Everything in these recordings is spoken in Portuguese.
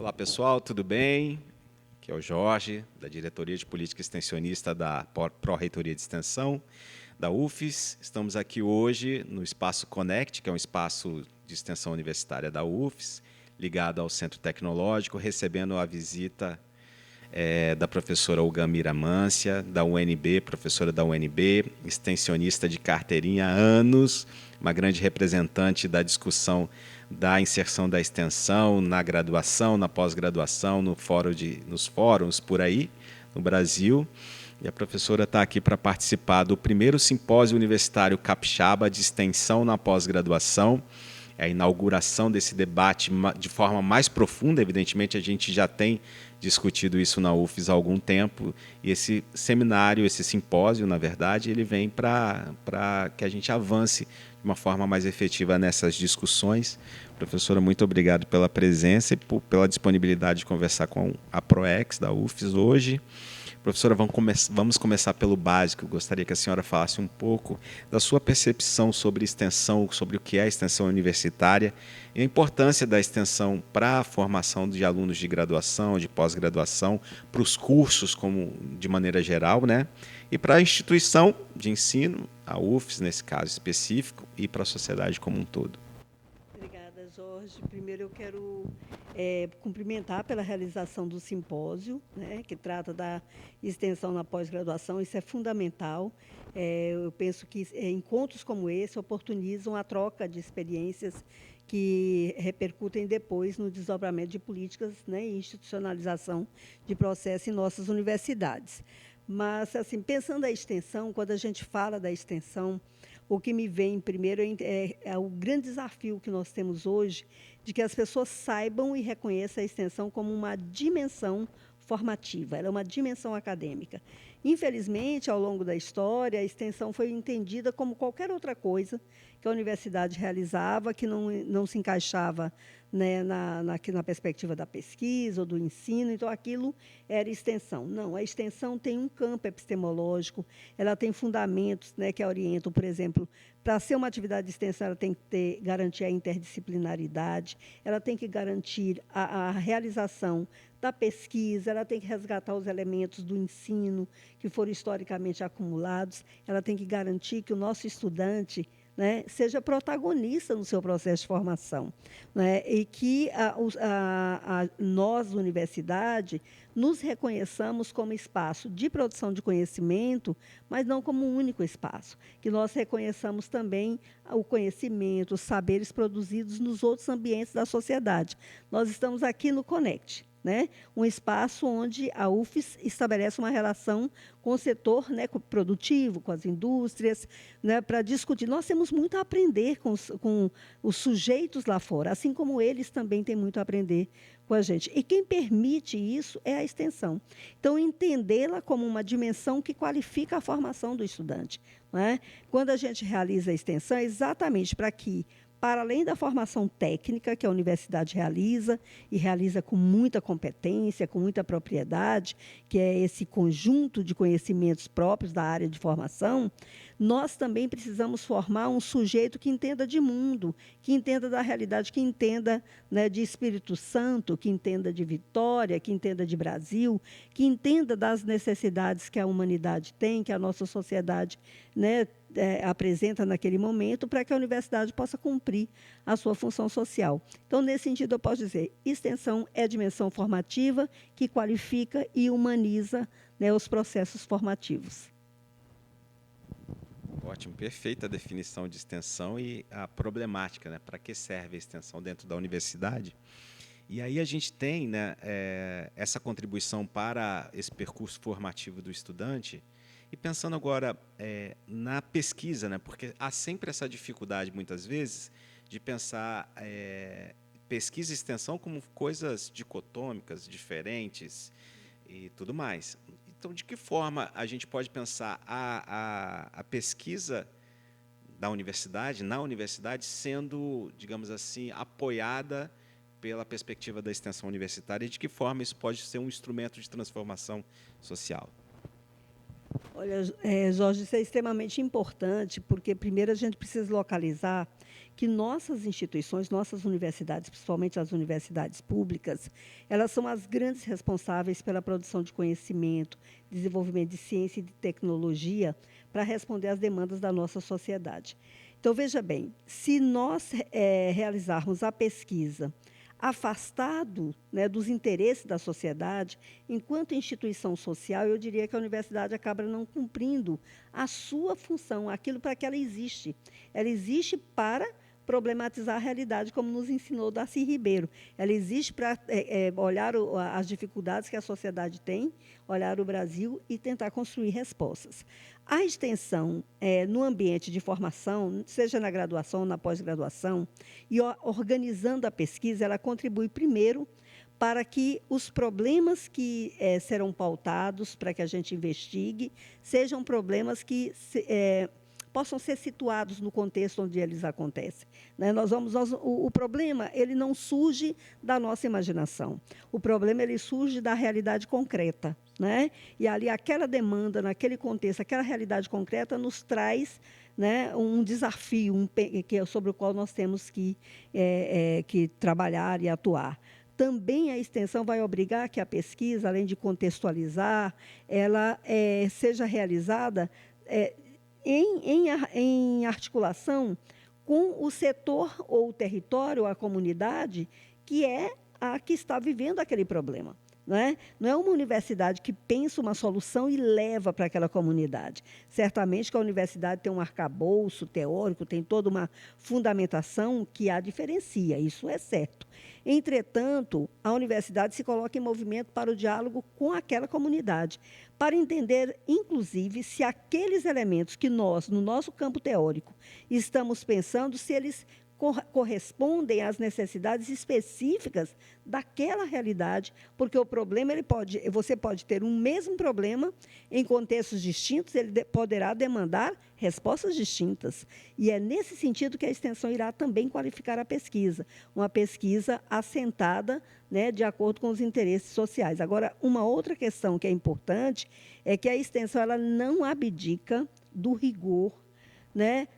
Olá, pessoal, tudo bem? Aqui é o Jorge, da Diretoria de Política Extensionista da Pró-Reitoria de Extensão, da UFES. Estamos aqui hoje no Espaço Connect, que é um espaço de extensão universitária da UFES, ligado ao Centro Tecnológico, recebendo a visita da professora Olgamira Mância, da UNB, professora da UNB, extensionista de carteirinha há anos, uma grande representante da discussão da inserção da extensão na graduação, na pós-graduação, nos fóruns por aí, no Brasil. E a professora está aqui para participar do primeiro simpósio universitário capixaba de extensão na pós-graduação. É a inauguração desse debate de forma mais profunda. Evidentemente, a gente já tem discutido isso na UFES há algum tempo, e esse seminário, esse simpósio, na verdade, ele vem para que a gente avance de uma forma mais efetiva nessas discussões. Professora, muito obrigado pela presença e pela disponibilidade de conversar com a ProEx da UFES hoje. Professora, vamos começar pelo básico. Eu gostaria que a senhora falasse um pouco da sua percepção sobre extensão, sobre o que é a extensão universitária e a importância da extensão para a formação de alunos de graduação, de pós-graduação, para os cursos como de maneira geral, né? E para a instituição de ensino, a UFES nesse caso específico, e para a sociedade como um todo. Obrigada, Jorge. Primeiro eu quero cumprimentar pela realização do simpósio, né, que trata da extensão na pós-graduação. Isso é fundamental. Eu penso que encontros como esse oportunizam a troca de experiências que repercutem depois no desdobramento de políticas, né, e institucionalização de processos em nossas universidades. Mas, assim, pensando a extensão, quando a gente fala da extensão, o que me vem primeiro é o grande desafio que nós temos hoje de que as pessoas saibam e reconheçam a extensão como uma dimensão formativa, ela é uma dimensão acadêmica. Infelizmente, ao longo da história, a extensão foi entendida como qualquer outra coisa que a universidade realizava, que não se encaixava, né, na perspectiva da pesquisa ou do ensino, então aquilo era extensão. Não, a extensão tem um campo epistemológico, ela tem fundamentos, né, que orientam, por exemplo, para ser uma atividade de extensão, ela tem que garantir a interdisciplinaridade, ela tem que garantir a realização da pesquisa, ela tem que resgatar os elementos do ensino que foram historicamente acumulados, ela tem que garantir que o nosso estudante, né, seja protagonista no seu processo de formação, né, e que nós, universidade, nos reconheçamos como espaço de produção de conhecimento, mas não como um único espaço, que nós reconheçamos também o conhecimento, os saberes produzidos nos outros ambientes da sociedade. Nós estamos aqui no Connect, né? Um espaço onde a UFES estabelece uma relação com o setor, né, produtivo, com as indústrias, né, para discutir. Nós temos muito a aprender com os sujeitos lá fora, assim como eles também têm muito a aprender com a gente. E quem permite isso é a extensão. Então, entendê-la como uma dimensão que qualifica a formação do estudante. Não é? Quando a gente realiza a extensão, é exatamente para que, para além da formação técnica que a universidade realiza, e realiza com muita competência, com muita propriedade, que é esse conjunto de conhecimentos próprios da área de formação, nós também precisamos formar um sujeito que entenda de mundo, que entenda da realidade, que entenda, né, de Espírito Santo, que entenda de Vitória, que entenda de Brasil, que entenda das necessidades que a humanidade tem, que a nossa sociedade, né, apresenta naquele momento, para que a universidade possa cumprir a sua função social. Então, nesse sentido, eu posso dizer, extensão é a dimensão formativa que qualifica e humaniza, né, os processos formativos. Ótimo, perfeita a definição de extensão e a problemática, né? Para que serve a extensão dentro da universidade? E aí a gente tem, né, essa contribuição para esse percurso formativo do estudante. E pensando agora na pesquisa, né, porque há sempre essa dificuldade, muitas vezes, de pensar pesquisa e extensão como coisas dicotômicas, diferentes e tudo mais. Então, de que forma a gente pode pensar a pesquisa da universidade, na universidade, sendo, digamos assim, apoiada pela perspectiva da extensão universitária e de que forma isso pode ser um instrumento de transformação social? Olha, Jorge, isso é extremamente importante, porque primeiro a gente precisa localizar que nossas instituições, nossas universidades, principalmente as universidades públicas, elas são as grandes responsáveis pela produção de conhecimento, desenvolvimento de ciência e de tecnologia para responder às demandas da nossa sociedade. Então, veja bem, se nós realizarmos a pesquisa afastado, né, dos interesses da sociedade, enquanto instituição social, eu diria que a universidade acaba não cumprindo a sua função, aquilo para que ela existe. Ela existe para problematizar a realidade, como nos ensinou Darcy Ribeiro. Ela existe para olhar as dificuldades que a sociedade tem, olhar o Brasil e tentar construir respostas. A extensão no ambiente de formação, seja na graduação ou na pós-graduação, e organizando a pesquisa, ela contribui primeiro para que os problemas que serão pautados, para que a gente investigue, sejam problemas que possam ser situados no contexto onde eles acontecem. Né? O problema ele não surge da nossa imaginação. O problema ele surge da realidade concreta. Né? E ali aquela demanda, naquele contexto, aquela realidade concreta nos traz, né, um desafio sobre o qual nós temos que trabalhar e atuar. Também a extensão vai obrigar que a pesquisa, além de contextualizar, ela seja realizada em articulação com o setor ou o território, a comunidade, que é a que está vivendo aquele problema. Não é uma universidade que pensa uma solução e leva para aquela comunidade. Certamente que a universidade tem um arcabouço teórico, tem toda uma fundamentação que a diferencia, isso é certo. Entretanto, a universidade se coloca em movimento para o diálogo com aquela comunidade, para entender, inclusive, se aqueles elementos que nós, no nosso campo teórico, estamos pensando, se eles correspondem às necessidades específicas daquela realidade, porque o problema você pode ter um mesmo problema em contextos distintos, ele poderá demandar respostas distintas. E é nesse sentido que a extensão irá também qualificar a pesquisa, uma pesquisa assentada, né, de acordo com os interesses sociais. Agora, uma outra questão que é importante é que a extensão ela não abdica do rigor, né,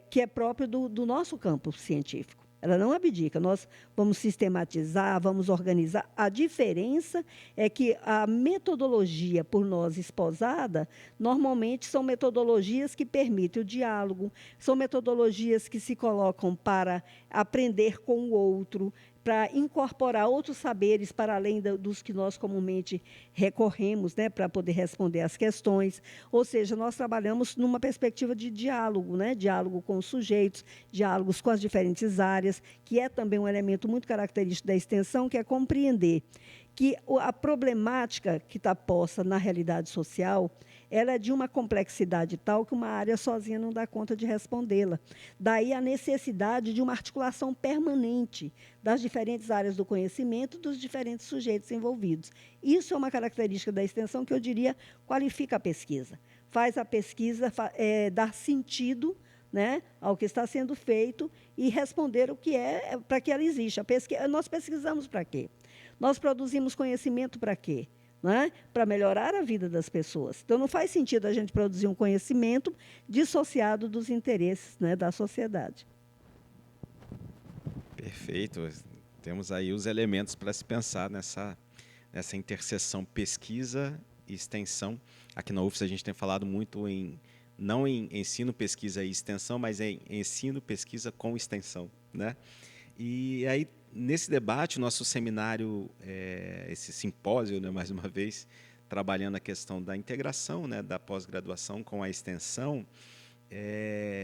que é próprio do nosso campo científico. Ela não abdica, nós vamos sistematizar, vamos organizar. A diferença é que a metodologia por nós esposada, normalmente são metodologias que permitem o diálogo, são metodologias que se colocam para aprender com o outro, para incorporar outros saberes para além dos que nós comumente recorremos, né, para poder responder às questões. Ou seja, nós trabalhamos numa perspectiva de diálogo, né, diálogo com os sujeitos, diálogos com as diferentes áreas, que é também um elemento muito característico da extensão, que é compreender que a problemática que está posta na realidade social, ela é de uma complexidade tal que uma área sozinha não dá conta de respondê-la. Daí a necessidade de uma articulação permanente das diferentes áreas do conhecimento dos diferentes sujeitos envolvidos. Isso é uma característica da extensão que eu diria qualifica a pesquisa. Faz a pesquisa dar sentido, né, ao que está sendo feito e responder o que para que ela existe. Nós pesquisamos para quê? Nós produzimos conhecimento para quê? Para melhorar a vida das pessoas. Então, não faz sentido a gente produzir um conhecimento dissociado dos interesses, né, da sociedade. Perfeito. Temos aí os elementos para se pensar nessa interseção pesquisa e extensão. Aqui na UFES a gente tem falado muito não em ensino, pesquisa e extensão, mas em ensino, pesquisa com extensão, né? E aí, nesse debate, nosso seminário, esse simpósio, né, mais uma vez, trabalhando a questão da integração, né, da pós-graduação com a extensão,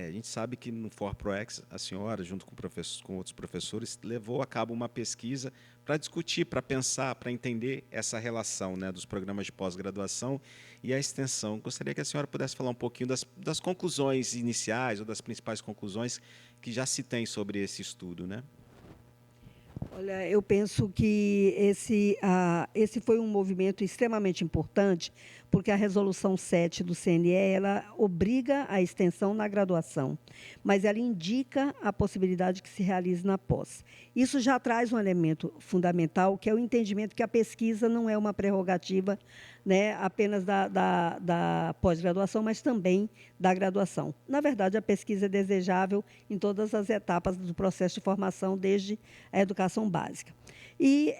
a gente sabe que no ForProEx, a senhora, junto com outros professores, levou a cabo uma pesquisa para discutir, para pensar, para entender essa relação, né, dos programas de pós-graduação e a extensão. Gostaria que a senhora pudesse falar um pouquinho das conclusões iniciais ou das principais conclusões que já se tem sobre esse estudo, né? Olha, eu penso que esse foi um movimento extremamente importante, porque a Resolução 7 do CNE, ela obriga a extensão na graduação, mas ela indica a possibilidade que se realize na pós. Isso já traz um elemento fundamental, que é o entendimento que a pesquisa não é uma prerrogativa né, apenas da pós-graduação, mas também da graduação. Na verdade, a pesquisa é desejável em todas as etapas do processo de formação, desde a educação básica. E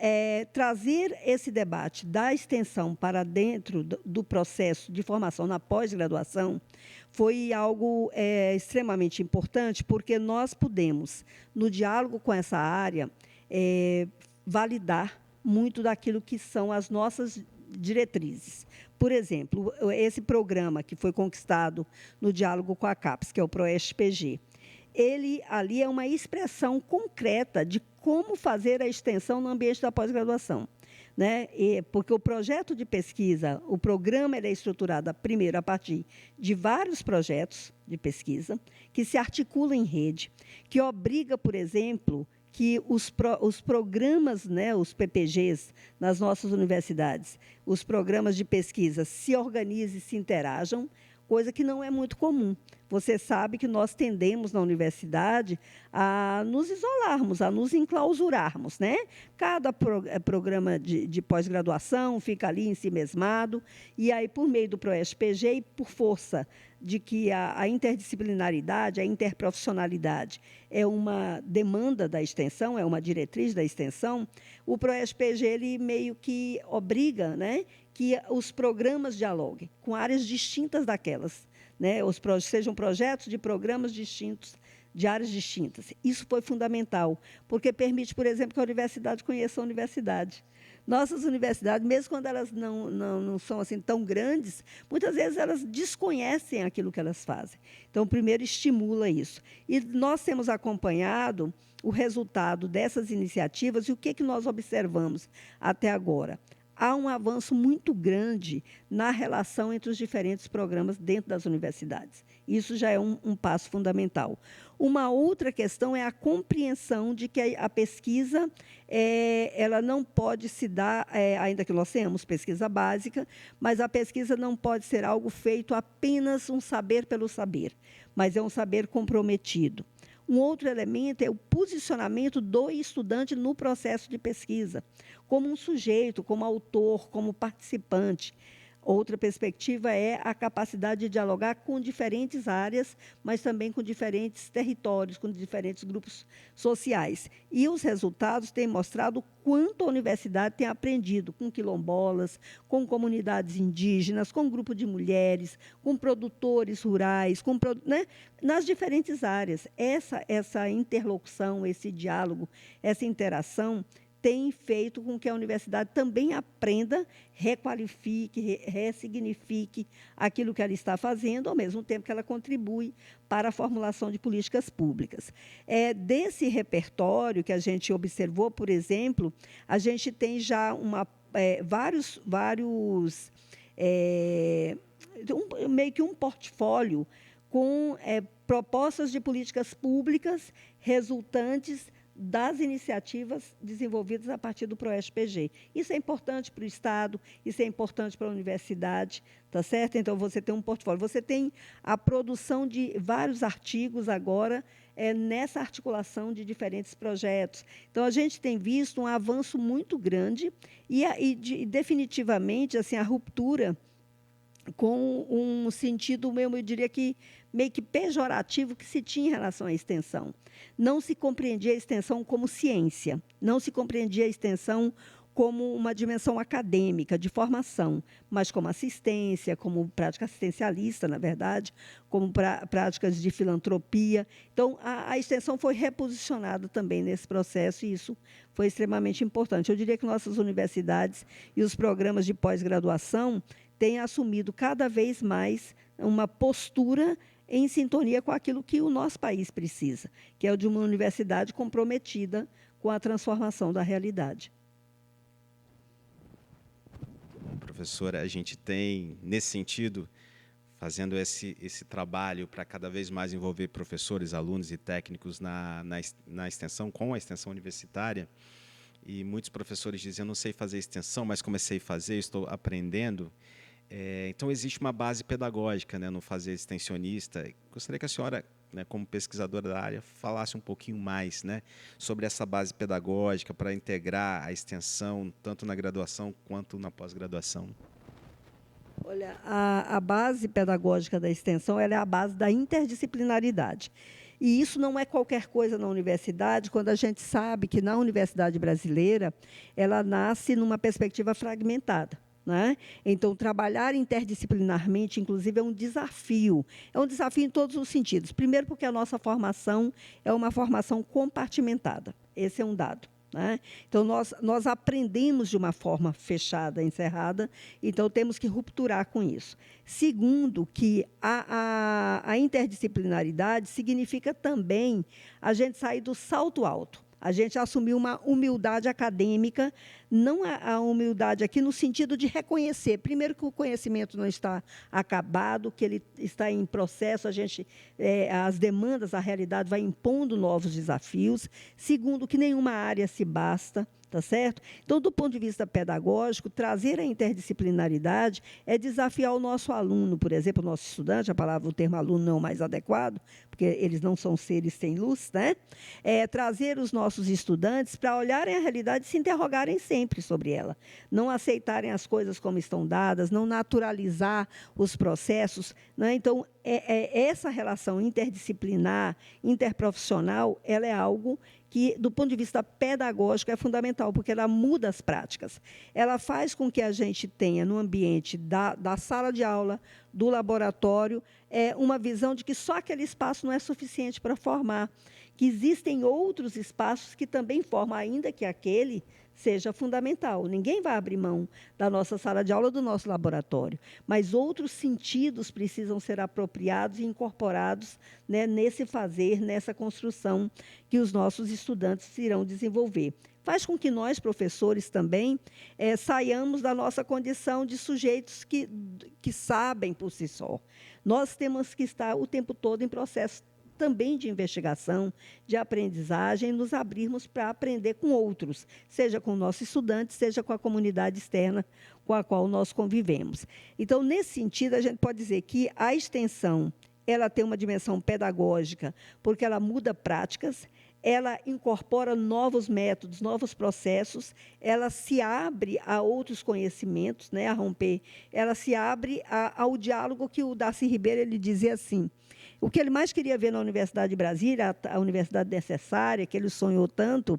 trazer esse debate da extensão para dentro do processo de formação na pós-graduação foi algo extremamente importante, porque nós pudemos, no diálogo com essa área, validar muito daquilo que são as nossas diretrizes. Por exemplo, esse programa que foi conquistado no diálogo com a CAPES, que é o ProEST-PG, ele ali é uma expressão concreta de como fazer a extensão no ambiente da pós-graduação, né? Porque o projeto de pesquisa, o programa ele é estruturado primeiro a partir de vários projetos de pesquisa que se articulam em rede, que obriga, por exemplo, que os programas, né, os PPGs nas nossas universidades, os programas de pesquisa se organizem, se interajam, coisa que não é muito comum. Você sabe que nós tendemos na universidade a nos isolarmos, a nos enclausurarmos, né? Cada programa de pós-graduação fica ali ensimesmado, e aí, por meio do ProEST-PG e por força de que a interdisciplinaridade, a interprofissionalidade é uma demanda da extensão, é uma diretriz da extensão, o ProEST-PG ele meio que obriga, né, que os programas dialoguem com áreas distintas daquelas, né, sejam projetos de programas distintos, de áreas distintas. Isso foi fundamental, porque permite, por exemplo, que a universidade conheça a universidade. Nossas universidades, mesmo quando elas não são assim tão grandes, muitas vezes elas desconhecem aquilo que elas fazem. Então, primeiro, estimula isso. E nós temos acompanhado o resultado dessas iniciativas e o que nós observamos até agora. Há um avanço muito grande na relação entre os diferentes programas dentro das universidades. Isso já é um passo fundamental. Uma outra questão é a compreensão de que a pesquisa ela não pode se dar, ainda que nós tenhamos pesquisa básica, mas a pesquisa não pode ser algo feito apenas um saber pelo saber, mas é um saber comprometido. Um outro elemento é o posicionamento do estudante no processo de pesquisa, como um sujeito, como autor, como participante. Outra perspectiva é a capacidade de dialogar com diferentes áreas, mas também com diferentes territórios, com diferentes grupos sociais. E os resultados têm mostrado o quanto a universidade tem aprendido com quilombolas, com comunidades indígenas, com grupo de mulheres, com produtores rurais, né, nas diferentes áreas. Essa interlocução, esse diálogo, essa interação tem feito com que a universidade também aprenda, requalifique, ressignifique aquilo que ela está fazendo, ao mesmo tempo que ela contribui para a formulação de políticas públicas. Desse repertório que a gente observou, por exemplo, a gente tem já meio que um portfólio com propostas de políticas públicas resultantes das iniciativas desenvolvidas a partir do ProEST-PG. Isso é importante para o Estado, isso é importante para a universidade, tá certo? Então, você tem um portfólio. Você tem a produção de vários artigos agora nessa articulação de diferentes projetos. Então, a gente tem visto um avanço muito grande e definitivamente, assim, a ruptura com um sentido mesmo, eu diria que meio que pejorativo que se tinha em relação à extensão. Não se compreendia a extensão como ciência, não se compreendia a extensão como uma dimensão acadêmica, de formação, mas como assistência, como prática assistencialista, na verdade, como práticas de filantropia. Então, a extensão foi reposicionada também nesse processo, e isso foi extremamente importante. Eu diria que nossas universidades e os programas de pós-graduação têm assumido cada vez mais uma postura em sintonia com aquilo que o nosso país precisa, que é o de uma universidade comprometida com a transformação da realidade. Professora, a gente tem, nesse sentido, fazendo esse trabalho para cada vez mais envolver professores, alunos e técnicos na extensão, com a extensão universitária, e muitos professores dizem, eu não sei fazer extensão, mas comecei a fazer, estou aprendendo. Então, existe uma base pedagógica, né, no fazer extensionista. Gostaria que a senhora, né, como pesquisadora da área, falasse um pouquinho mais, né, sobre essa base pedagógica para integrar a extensão, tanto na graduação quanto na pós-graduação. Olha, a base pedagógica da extensão ela é a base da interdisciplinaridade. E isso não é qualquer coisa na universidade, quando a gente sabe que na universidade brasileira ela nasce numa perspectiva fragmentada. Né? Então, trabalhar interdisciplinarmente, inclusive, é um desafio. É um desafio em todos os sentidos. Primeiro, porque a nossa formação é uma formação compartimentada. Esse é um dado. Né? Então, nós aprendemos de uma forma fechada, encerrada, então temos que rupturar com isso. Segundo, que a interdisciplinaridade significa também a gente sair do salto alto. A gente assumiu uma humildade acadêmica, não a humildade aqui no sentido de reconhecer, primeiro, que o conhecimento não está acabado, que ele está em processo, as demandas, a realidade vai impondo novos desafios. Segundo, que nenhuma área se basta. Tá certo? Então, do ponto de vista pedagógico, trazer a interdisciplinaridade é desafiar o nosso aluno, por exemplo, o nosso estudante, o termo aluno não é o mais adequado, porque eles não são seres sem luz, né? Trazer os nossos estudantes para olharem a realidade e se interrogarem sempre sobre ela, não aceitarem as coisas como estão dadas, não naturalizar os processos, né? Então, essa relação interdisciplinar, interprofissional, ela é algo que, do ponto de vista pedagógico, é fundamental, porque ela muda as práticas. Ela faz com que a gente tenha, no ambiente da sala de aula, do laboratório, uma visão de que só aquele espaço não é suficiente para formar, que existem outros espaços que também formam, ainda que aquele seja fundamental. Ninguém vai abrir mão da nossa sala de aula, do nosso laboratório, mas outros sentidos precisam ser apropriados e incorporados, né, nesse fazer, nessa construção que os nossos estudantes irão desenvolver. Faz com que nós, professores, também saiamos da nossa condição de sujeitos que sabem por si só. Nós temos que estar o tempo todo em processo também de investigação, de aprendizagem, nos abrirmos para aprender com outros, seja com o nosso estudante, seja com a comunidade externa com a qual nós convivemos. Então, nesse sentido, a gente pode dizer que a extensão ela tem uma dimensão pedagógica, porque ela muda práticas, ela incorpora novos métodos, novos processos, ela se abre a outros conhecimentos, né, a romper, ela se abre ao diálogo que o Darcy Ribeiro ele dizia assim. O que ele mais queria ver na Universidade de Brasília, a universidade necessária, que ele sonhou tanto,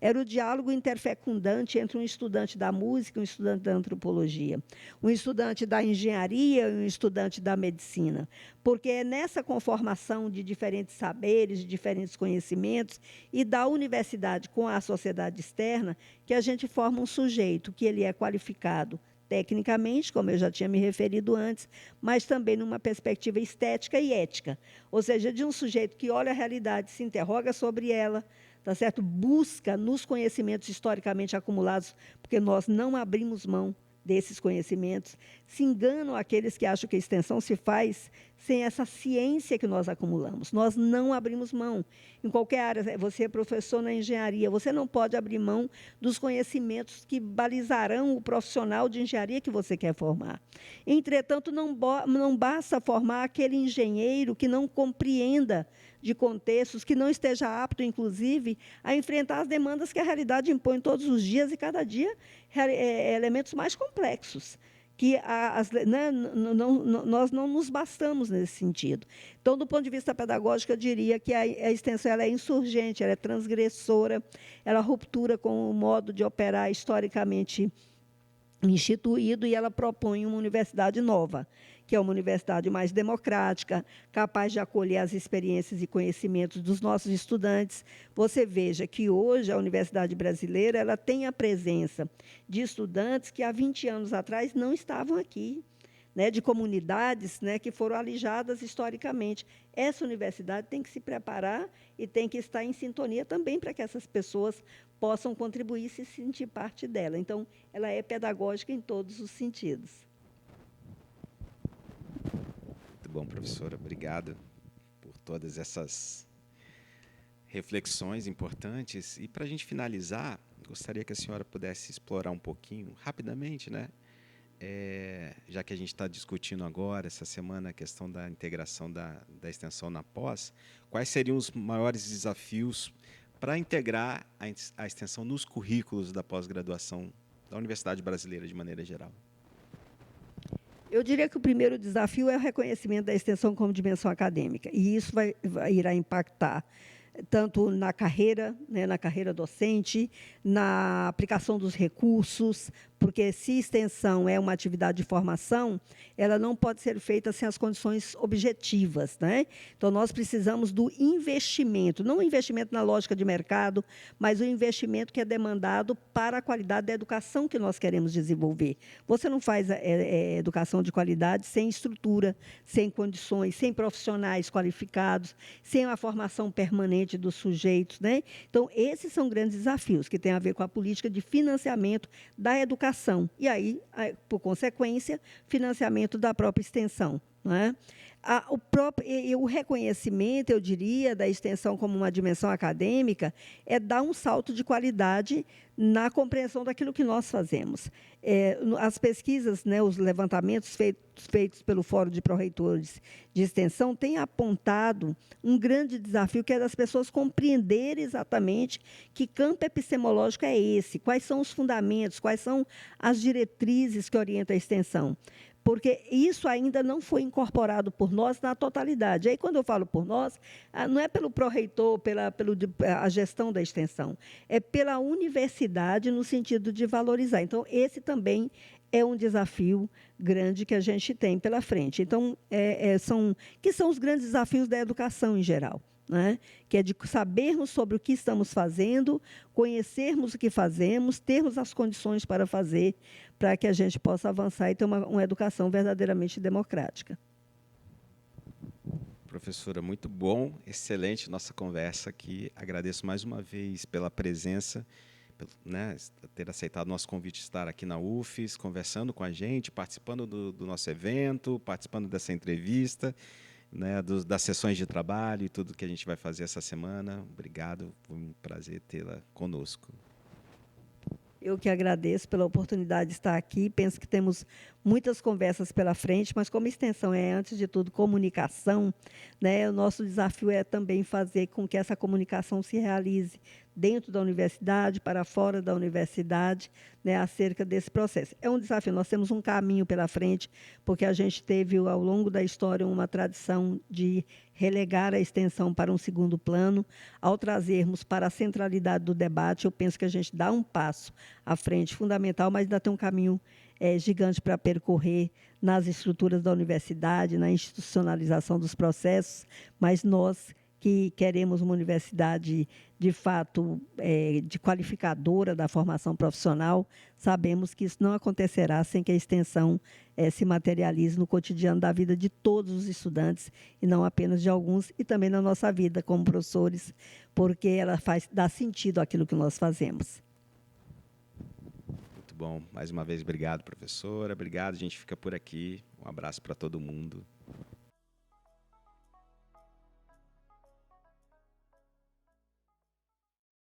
era o diálogo interfecundante entre um estudante da música e um estudante da antropologia, um estudante da engenharia e um estudante da medicina, porque é nessa conformação de diferentes saberes, de diferentes conhecimentos, e da universidade com a sociedade externa, que a gente forma um sujeito que ele é qualificado tecnicamente, como eu já tinha me referido antes, mas também numa perspectiva estética e ética, ou seja, de um sujeito que olha a realidade, se interroga sobre ela, tá certo? Busca nos conhecimentos historicamente acumulados, porque nós não abrimos mão desses conhecimentos. Se enganam aqueles que acham que a extensão se faz sem essa ciência que nós acumulamos. Nós não abrimos mão. Em qualquer área, você é professor na engenharia, você não pode abrir mão dos conhecimentos que balizarão o profissional de engenharia que você quer formar. Entretanto, não basta formar aquele engenheiro que não compreenda de contextos, que não esteja apto, inclusive, a enfrentar as demandas que a realidade impõe todos os dias e, cada dia, elementos mais complexos, que nós não nos bastamos nesse sentido. Então, do ponto de vista pedagógico, eu diria que a extensão ela é insurgente, ela é transgressora, ela ruptura com o modo de operar historicamente instituído, e ela propõe uma universidade nova, que é uma universidade mais democrática, capaz de acolher as experiências e conhecimentos dos nossos estudantes. Você veja que hoje a universidade brasileira ela tem a presença de estudantes que há 20 anos atrás não estavam aqui, né, de comunidades, né, que foram alijadas historicamente. Essa universidade tem que se preparar e tem que estar em sintonia também para que essas pessoas possam contribuir e se sentir parte dela. Então, ela é pedagógica em todos os sentidos. Muito bom, professora. Obrigado por todas essas reflexões importantes. E, para a gente finalizar, gostaria que a senhora pudesse explorar um pouquinho, rapidamente, né? Já que a gente está discutindo agora, essa semana, a questão da integração da extensão na pós, quais seriam os maiores desafios para integrar a extensão nos currículos da pós-graduação da Universidade Brasileira, de maneira geral? Eu diria que o primeiro desafio é o reconhecimento da extensão como dimensão acadêmica, e isso irá impactar tanto na carreira, né, na carreira docente, na aplicação dos recursos, porque se extensão é uma atividade de formação, ela não pode ser feita sem as condições objetivas, né? Então, nós precisamos do investimento, não o investimento na lógica de mercado, mas o investimento que é demandado para a qualidade da educação que nós queremos desenvolver. Você não faz educação de qualidade sem estrutura, sem condições, sem profissionais qualificados, sem uma formação permanente dos sujeitos, né? Então, esses são grandes desafios que têm a ver com a política de financiamento da educação. E aí, por consequência, financiamento da própria extensão. Né? O reconhecimento, eu diria, da extensão como uma dimensão acadêmica é dar um salto de qualidade na compreensão daquilo que nós fazemos. As pesquisas, né, os levantamentos feitos pelo Fórum de Pró-Reitores de Extensão têm apontado um grande desafio, que é das pessoas compreenderem exatamente que campo epistemológico é esse, quais são os fundamentos, quais são as diretrizes que orientam a extensão. Porque isso ainda não foi incorporado por nós na totalidade. Aí, quando eu falo por nós, não é pelo pró-reitor, pela gestão da extensão, é pela universidade no sentido de valorizar. Então, esse também é um desafio grande que a gente tem pela frente. Então, são os grandes desafios da educação em geral. Né? Que é de sabermos sobre o que estamos fazendo, conhecermos o que fazemos, termos as condições para fazer, para que a gente possa avançar e ter uma educação verdadeiramente democrática. Professora, muito bom, excelente nossa conversa aqui. Agradeço mais uma vez pela presença, né, ter aceitado o nosso convite de estar aqui na UFES, conversando com a gente, participando do nosso evento, participando dessa entrevista, né, das sessões de trabalho e tudo que a gente vai fazer essa semana. Obrigado, foi um prazer tê-la conosco. Eu que agradeço pela oportunidade de estar aqui. Penso que temos muitas conversas pela frente, mas como extensão é, antes de tudo, comunicação, né, o nosso desafio é também fazer com que essa comunicação se realize dentro da universidade, para fora da universidade, né, acerca desse processo. É um desafio, nós temos um caminho pela frente, porque a gente teve, ao longo da história, uma tradição de relegar a extensão para um segundo plano. Ao trazermos para a centralidade do debate, eu penso que a gente dá um passo à frente fundamental, mas ainda tem um caminho gigante para percorrer nas estruturas da universidade, na institucionalização dos processos, mas nós que queremos uma universidade, de fato, de qualificadora da formação profissional, sabemos que isso não acontecerá sem que a extensão se materialize no cotidiano da vida de todos os estudantes, e não apenas de alguns, e também na nossa vida como professores, porque ela dá sentido àquilo que nós fazemos. Muito bom. Mais uma vez, obrigado, professora. Obrigado, a gente fica por aqui. Um abraço para todo mundo.